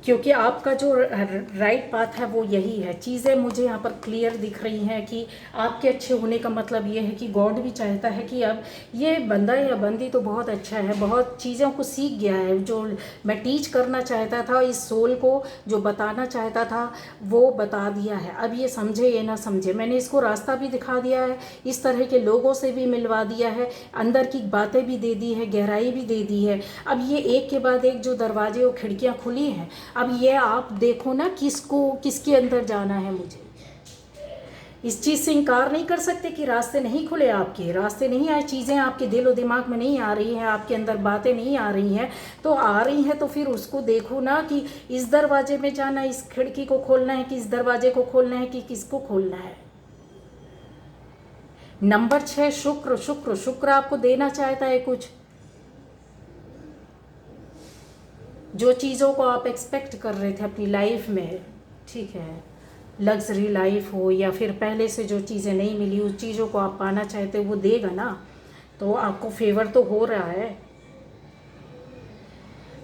क्योंकि आपका जो राइट पाथ है वो यही है। चीज़ें मुझे यहाँ पर क्लियर दिख रही हैं कि आपके अच्छे होने का मतलब ये है कि गॉड भी चाहता है कि अब ये बंदा या बंदी तो बहुत अच्छा है, बहुत चीज़ों को सीख गया है। जो मैं टीच करना चाहता था, इस सोल को जो बताना चाहता था वो बता दिया है। अब ये समझे या ना समझे, मैंने इसको रास्ता भी दिखा दिया है, इस तरह के लोगों से भी मिलवा दिया है, अंदर की बातें भी दे दी है, गहराई भी दे दी है। अब ये एक के बाद एक जो दरवाजे और खिड़कियाँ खुली हैं, अब ये आप देखो ना किसके अंदर जाना है। मुझे इस चीज़ से इनकार नहीं कर सकते कि रास्ते नहीं खुले, आपके रास्ते नहीं आए, चीज़ें आपके दिल और दिमाग में नहीं आ रही हैं, आपके अंदर बातें नहीं आ रही हैं, तो आ रही हैं तो फिर उसको देखो ना कि इस दरवाजे में जाना, इस खिड़की को खोलना है कि इस दरवाजे को खोलना है कि किसको खोलना है। नंबर 6 शुक्र। शुक्र शुक्र आपको देना चाहता है कुछ, जो चीज़ों को आप एक्सपेक्ट कर रहे थे अपनी लाइफ में, ठीक है, लग्जरी लाइफ हो या फिर पहले से जो चीज़ें नहीं मिली उस चीज़ों को आप पाना चाहते हो, वो देगा ना। तो आपको फेवर तो हो रहा है,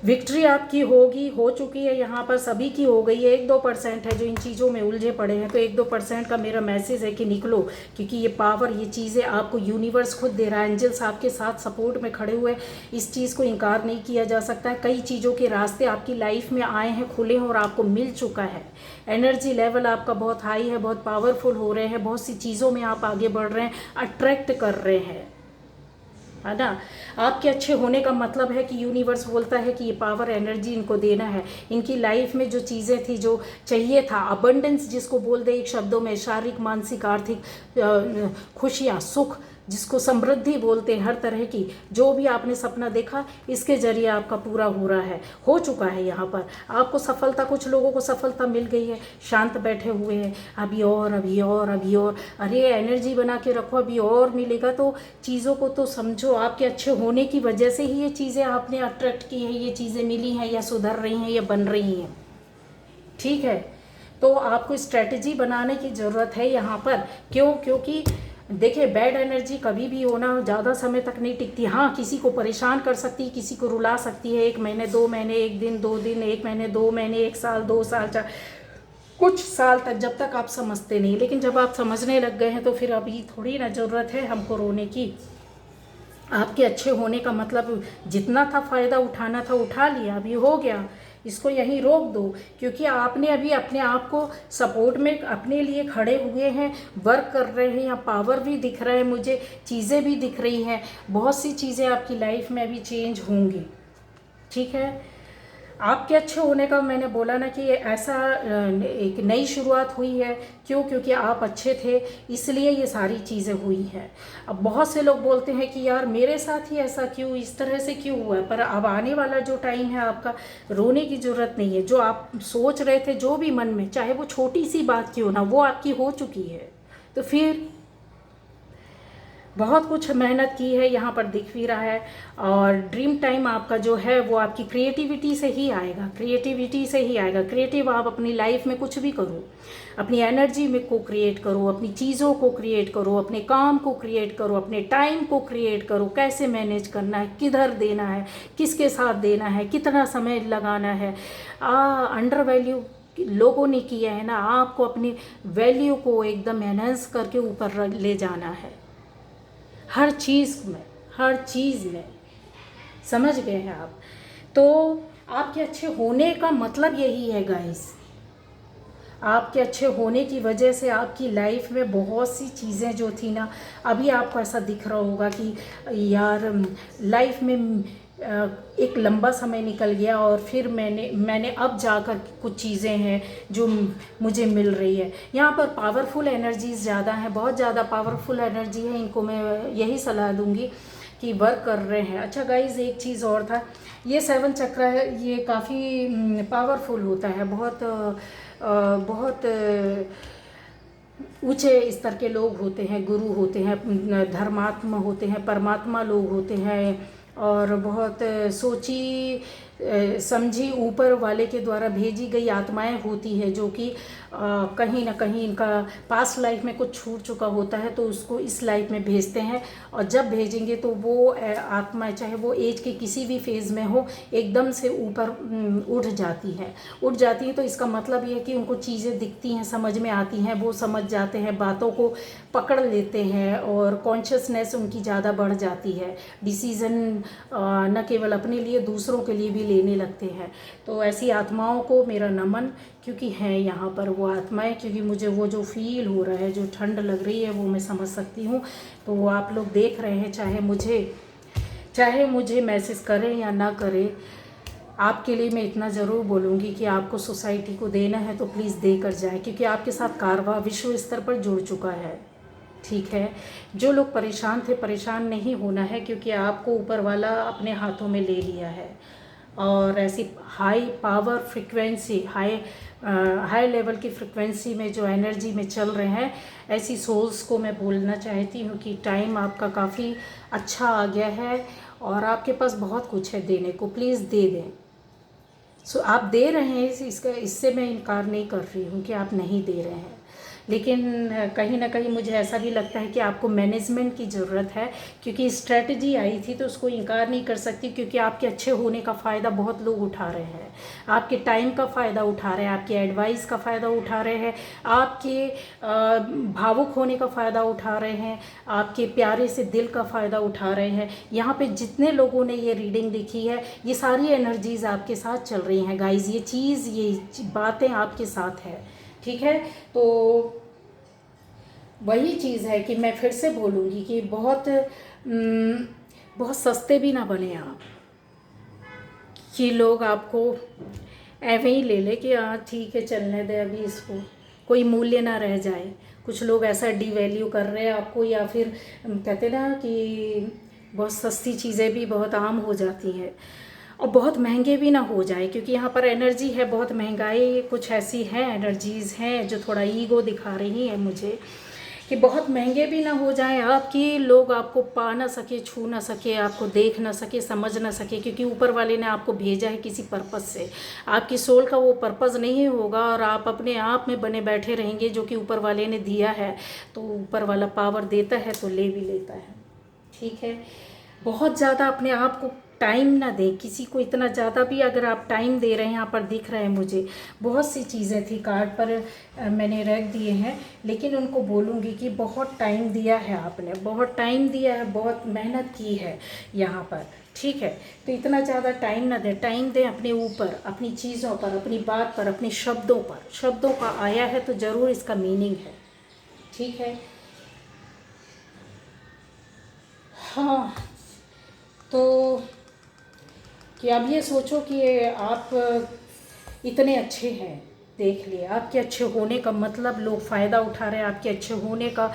विक्ट्री आपकी होगी, हो चुकी है, यहाँ पर सभी की हो गई है। 1-2% है जो इन चीज़ों में उलझे पड़े हैं, तो 1-2% का मेरा मैसेज है कि निकलो, क्योंकि ये पावर, ये चीज़ें आपको यूनिवर्स खुद दे रहा है। एंजल्स आपके साथ सपोर्ट में खड़े हुए, इस चीज़ को इनकार नहीं किया जा सकता है। कई चीज़ों के रास्ते आपकी लाइफ में आए हैं, खुले हैं और आपको मिल चुका है। एनर्जी लेवल आपका बहुत हाई है, बहुत पावरफुल हो रहे हैं, बहुत सी चीज़ों में आप आगे बढ़ रहे हैं, अट्रैक्ट कर रहे हैं, है ना। आपके अच्छे होने का मतलब है कि यूनिवर्स बोलता है कि ये पावर एनर्जी इनको देना है। इनकी लाइफ में जो चीज़ें थी, जो चाहिए था, अबंडेंस जिसको बोल दे एक शब्दों में, शारीरिक, मानसिक, आर्थिक खुशियाँ, सुख, जिसको समृद्धि बोलते हैं, हर तरह की जो भी आपने सपना देखा, इसके जरिए आपका पूरा हो रहा है, हो चुका है। यहाँ पर आपको सफलता, कुछ लोगों को सफलता मिल गई है, शांत बैठे हुए हैं, अभी और अभी और अभी और, अरे एनर्जी बना के रखो, अभी और मिलेगा। तो चीज़ों को तो समझो, आपके अच्छे होने की वजह से ही ये चीज़ें आपने अट्रैक्ट की है, ये चीज़ें मिली हैं या सुधर रही हैं या बन रही हैं, ठीक है। तो आपको स्ट्रेटजी बनाने की ज़रूरत है यहाँ पर। क्यों? क्योंकि देखिए, बैड एनर्जी कभी भी होना ज़्यादा समय तक नहीं टिकती। हाँ, किसी को परेशान कर सकती है, किसी को रुला सकती है, 1 महीने 2 महीने, 1 दिन 2 दिन, 1 महीने 2 महीने, 1 साल 2 साल, कुछ साल तक, जब तक आप समझते नहीं। लेकिन जब आप समझने लग गए हैं तो फिर अभी थोड़ी ना ज़रूरत है हमको रोने की। आपके अच्छे होने का मतलब जितना था फ़ायदा उठाना था उठा लिया, अभी हो गया, इसको यहीं रोक दो। क्योंकि आपने अभी अपने आप को सपोर्ट में अपने लिए खड़े हुए हैं, वर्क कर रहे हैं, यहाँ पावर भी दिख रहा है मुझे, चीज़ें भी दिख रही हैं, बहुत सी चीज़ें आपकी लाइफ में अभी चेंज होंगी, ठीक है। आपके अच्छे होने का मैंने बोला ना कि ऐसा एक नई शुरुआत हुई है। क्यों? क्योंकि आप अच्छे थे, इसलिए ये सारी चीज़ें हुई हैं। अब बहुत से लोग बोलते हैं कि यार मेरे साथ ही ऐसा क्यों, इस तरह से क्यों हुआ है। पर अब आने वाला जो टाइम है, आपका रोने की ज़रूरत नहीं है। जो आप सोच रहे थे, जो भी मन में, चाहे वो छोटी सी बात क्यों ना, वो आपकी हो चुकी है। तो फिर बहुत कुछ मेहनत की है, यहाँ पर दिख भी रहा है। और ड्रीम टाइम आपका जो है वो आपकी क्रिएटिविटी से ही आएगा, क्रिएटिविटी से ही आएगा। क्रिएटिव आप अपनी लाइफ में कुछ भी करो, अपनी एनर्जी में को क्रिएट करो, अपनी चीज़ों को क्रिएट करो, अपने काम को क्रिएट करो, अपने टाइम को क्रिएट करो, कैसे मैनेज करना है, किधर देना है, किसके साथ देना है, कितना समय लगाना है। अंडर वैल्यू लोगों ने किया है ना, आपको अपनी वैल्यू को एकदम एनहेंस करके ऊपर ले जाना है, हर चीज़ में, हर चीज़ में। समझ गए हैं आप? तो आपके अच्छे होने का मतलब यही है गाइस। आपके अच्छे होने की वजह से आपकी लाइफ में बहुत सी चीज़ें जो थी ना, अभी आपको ऐसा दिख रहा होगा कि यार लाइफ में एक लंबा समय निकल गया और फिर मैंने अब जाकर कुछ चीज़ें हैं जो मुझे मिल रही है। यहाँ पर पावरफुल एनर्जीज़ ज़्यादा हैं, बहुत ज़्यादा पावरफुल एनर्जी है। इनको मैं यही सलाह दूँगी कि वर्क कर रहे हैं। अच्छा गाइज, एक चीज़ और था, ये 7 चक्र है, ये काफ़ी पावरफुल होता है, बहुत ऊंचे स्तर के लोग होते हैं, गुरु होते हैं, धर्मात्मा होते हैं, परमात्मा लोग होते हैं, और बहुत समझी ऊपर वाले के द्वारा भेजी गई आत्माएं होती है, जो कि कहीं ना कहीं इनका पास्ट लाइफ में कुछ छूट चुका होता है, तो उसको इस लाइफ में भेजते हैं। और जब भेजेंगे तो वो आत्माएं, चाहे वो एज के किसी भी फेज़ में हो, एकदम से ऊपर उठ जाती हैं। तो इसका मतलब ये है कि उनको चीज़ें दिखती हैं, समझ में आती हैं, वो समझ जाते हैं, बातों को पकड़ लेते हैं और कॉन्शियसनेस उनकी ज़्यादा बढ़ जाती है। डिसीज़न न केवल अपने लिए, दूसरों के लिए भी लेने लगते हैं। तो ऐसी आत्माओं को मेरा नमन, क्योंकि हैं यहाँ पर वो आत्माएं, क्योंकि मुझे वो जो फील हो रहा है, जो ठंड लग रही है, वो मैं समझ सकती हूँ। तो वो आप लोग देख रहे हैं, चाहे मुझे मैसेज करें या ना करें, आपके लिए मैं इतना ज़रूर बोलूँगी कि आपको सोसाइटी को देना है तो प्लीज़ दे कर जाए, क्योंकि आपके साथ कारवा विश्व स्तर पर जुड़ चुका है। ठीक है, जो लोग परेशान थे, परेशान नहीं होना है, क्योंकि आपको ऊपर वाला अपने हाथों में ले लिया है। और ऐसी high power frequency, high level की फ्रिक्वेंसी में जो एनर्जी में चल रहे हैं, ऐसी सोल्स को मैं बोलना चाहती हूँ कि टाइम आपका काफ़ी अच्छा आ गया है और आपके पास बहुत कुछ है देने को, प्लीज़ दे दें। आप दे रहे हैं, इससे मैं इनकार नहीं कर रही हूँ कि आप नहीं दे रहे हैं, लेकिन कहीं ना कहीं मुझे ऐसा भी लगता है कि आपको मैनेजमेंट की ज़रूरत है, क्योंकि स्ट्रेटजी आई थी तो उसको इनकार नहीं कर सकती, क्योंकि आपके अच्छे होने का फ़ायदा बहुत लोग उठा रहे हैं, आपके टाइम का फ़ायदा उठा रहे हैं, आपकी एडवाइस का फ़ायदा उठा रहे हैं, आपके भावुक होने का फ़ायदा उठा रहे हैं, आपके प्यारे से दिल का फ़ायदा उठा रहे हैं। यहाँ पे जितने लोगों ने ये रीडिंग लिखी है, ये सारी एनर्जीज़ आपके साथ चल रही हैं गाइज़, ये बातें आपके साथ है। ठीक है, तो वही चीज़ है कि मैं फिर से बोलूँगी कि बहुत सस्ते भी ना बने आप, कि लोग आपको ऐਵੇਂ ही ले ले कि हाँ ठीक है चलने दे, अभी इसको कोई मूल्य ना रह जाए। कुछ लोग ऐसा डिवैल्यू कर रहे हैं आपको, या फिर कहते ना कि बहुत सस्ती चीज़ें भी बहुत आम हो जाती हैं और बहुत महंगे भी ना हो जाए, क्योंकि यहाँ पर एनर्जी है बहुत महंगाई, कुछ ऐसी है एनर्जीज़ हैं जो थोड़ा ईगो दिखा रही है मुझे, कि बहुत महंगे भी ना हो जाए आपकी, लोग आपको पा ना सके, छू ना सके, आपको देख ना सके, समझ ना सके, क्योंकि ऊपर वाले ने आपको भेजा है किसी पर्पज़ से। आपकी सोल का वो पर्पज़ नहीं होगा और आप अपने आप में बने बैठे रहेंगे, जो कि ऊपर वाले ने दिया है। तो ऊपर वाला पावर देता है तो ले भी लेता है। ठीक है, बहुत ज़्यादा अपने आप को टाइम ना दें किसी को, इतना ज़्यादा भी अगर आप टाइम दे रहे हैं, यहाँ पर दिख रहे हैं मुझे बहुत सी चीज़ें थी कार्ड पर मैंने रख दिए हैं, लेकिन उनको बोलूँगी कि बहुत टाइम दिया है आपने, बहुत टाइम दिया है, बहुत मेहनत की है यहाँ पर। ठीक है, तो इतना ज़्यादा टाइम ना दें, टाइम दें अपने ऊपर, अपनी चीज़ों पर, अपनी बात पर, अपने शब्दों पर। शब्दों का आया है तो ज़रूर इसका मीनिंग है। ठीक है, हाँ, तो कि अब ये सोचो कि आप इतने अच्छे हैं, देख लिए आपके अच्छे होने का मतलब लोग फ़ायदा उठा रहे हैं, आपके अच्छे होने का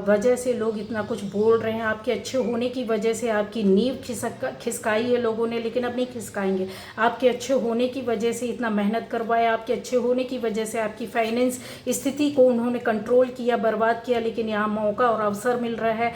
वजह से लोग इतना कुछ बोल रहे हैं, आपके अच्छे होने की वजह से आपकी नींव खिसकाई है लोगों ने, लेकिन अब नहीं खिसकाएंगे। आपके अच्छे होने की वजह से इतना मेहनत करवाया, आपके अच्छे होने की वजह से आपकी फाइनेंस स्थिति को उन्होंने कंट्रोल किया, बर्बाद किया, लेकिन यहाँ मौका और अवसर मिल रहा है